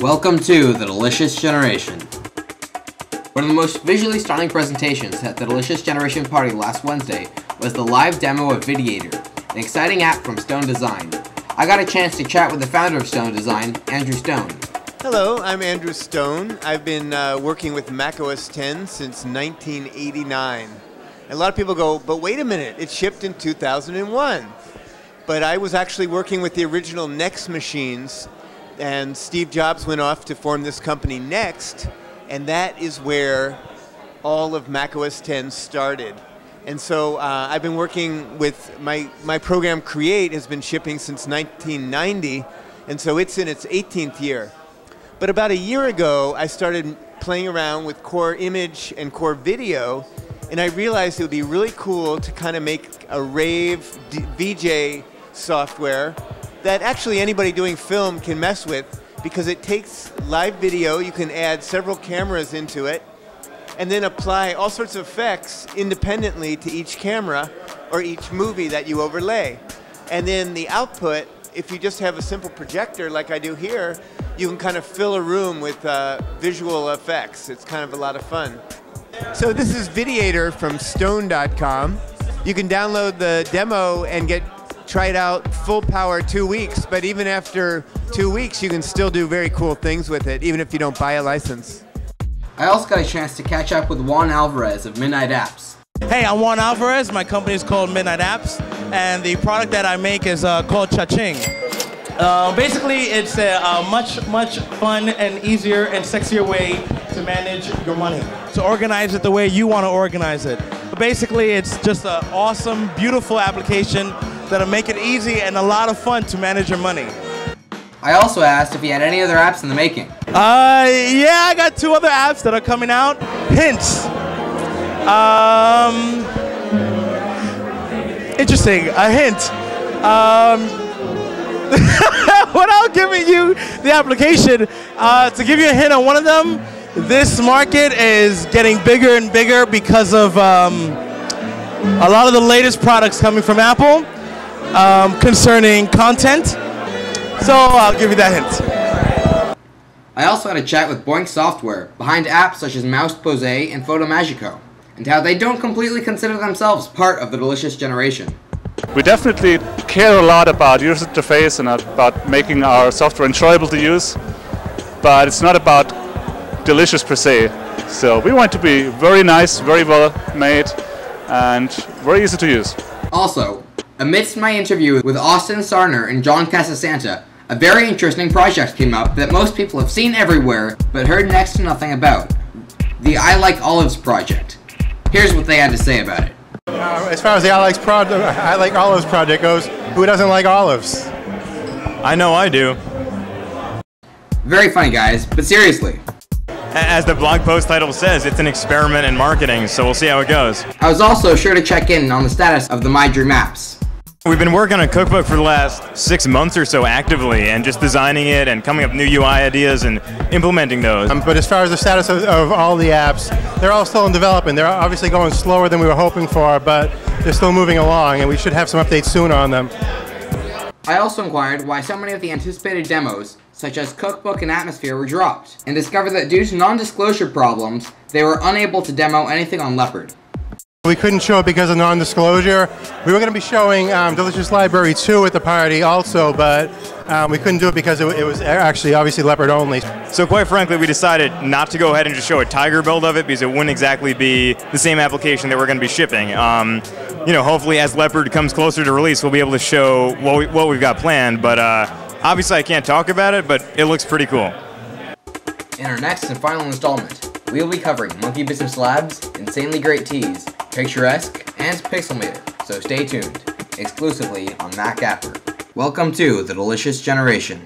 Welcome to the Delicious Generation. One of the most visually stunning presentations at the Delicious Generation party last Wednesday was the live demo of Videator, an exciting app from Stone Design. I got a chance to chat with the founder of Stone Design, Andrew Stone. Hello, I'm Andrew Stone. I've been working with macOS 10 since 1989. A lot of people go, but wait a minute, it shipped in 2001. But I was actually working with the original NeXT machines, and Steve Jobs went off to form this company NeXT, and that is where all of macOS 10 started. And so I've been working with my program Create has been shipping since 1990, and so it's in its 18th year. But about a year ago, I started playing around with Core Image and Core Video, and I realized it would be really cool to kind of make a rave VJ software that actually anybody doing film can mess with, because it takes live video, you can add several cameras into it, and then apply all sorts of effects independently to each camera or each movie that you overlay. And then the output, if you just have a simple projector like I do here, you can kind of fill a room with visual effects. It's kind of a lot of fun. So this is Videator from stone.com. You can download the demo and try it out full power 2 weeks, but even after 2 weeks, you can still do very cool things with it, even if you don't buy a license. I also got a chance to catch up with Juan Alvarez of Midnight Apps. Hey, I'm Juan Alvarez. My company is called Midnight Apps, and the product that I make is called Cha-Ching. Basically, it's a much fun and easier and sexier way to manage your money. To organize it the way you want to organize it. But basically, it's just an awesome, beautiful application that'll make it easy and a lot of fun to manage your money. I also asked if he had any other apps in the making. Yeah, I got 2 other apps that are coming out. Hints. Interesting, a hint. Without giving you the application, to give you a hint on one of them, this market is getting bigger and bigger because of a lot of the latest products coming from Apple concerning content. So I'll give you that hint. I also had a chat with Boink Software, behind apps such as Mousepose and Photomagico, and how they don't completely consider themselves part of the Delicious Generation. We definitely care a lot about user interface and about making our software enjoyable to use, but it's not about delicious per se. So we want to be very nice, very well made, and very easy to use. Also, amidst my interview with Austin Sarner and John Casasanta, a very interesting project came up that most people have seen everywhere, but heard next to nothing about. The I Like Olives project. Here's what they had to say about it. As far as the I Like Olives project goes, who doesn't like olives? I know I do. Very funny, guys, but seriously. As the blog post title says, it's an experiment in marketing, so we'll see how it goes. I was also sure to check in on the status of the My Dream Apps. We've been working on a cookbook for the last 6 months or so actively, and just designing it and coming up with new UI ideas and implementing those. But as far as the status of all the apps, they're all still in development. They're obviously going slower than we were hoping for, but they're still moving along, and we should have some updates soon on them. I also inquired why so many of the anticipated demos, such as Cookbook and Atmosphere, were dropped, and discovered that due to non-disclosure problems, they were unable to demo anything on Leopard. We couldn't show it because of non-disclosure. We were going to be showing Delicious Library 2 at the party also, but we couldn't do it because it was actually obviously Leopard only. So quite frankly, we decided not to go ahead and just show a Tiger build of it, because it wouldn't exactly be the same application that we're going to be shipping. You know, hopefully as Leopard comes closer to release, we'll be able to show what we've got planned, but obviously I can't talk about it, but it looks pretty cool. In our next and final installment, we will be covering Monkey Business Labs, Insanely Great Teas, Picturesque, and Pixelmator, so stay tuned, exclusively on MacApper. Welcome to the Delicious Generation.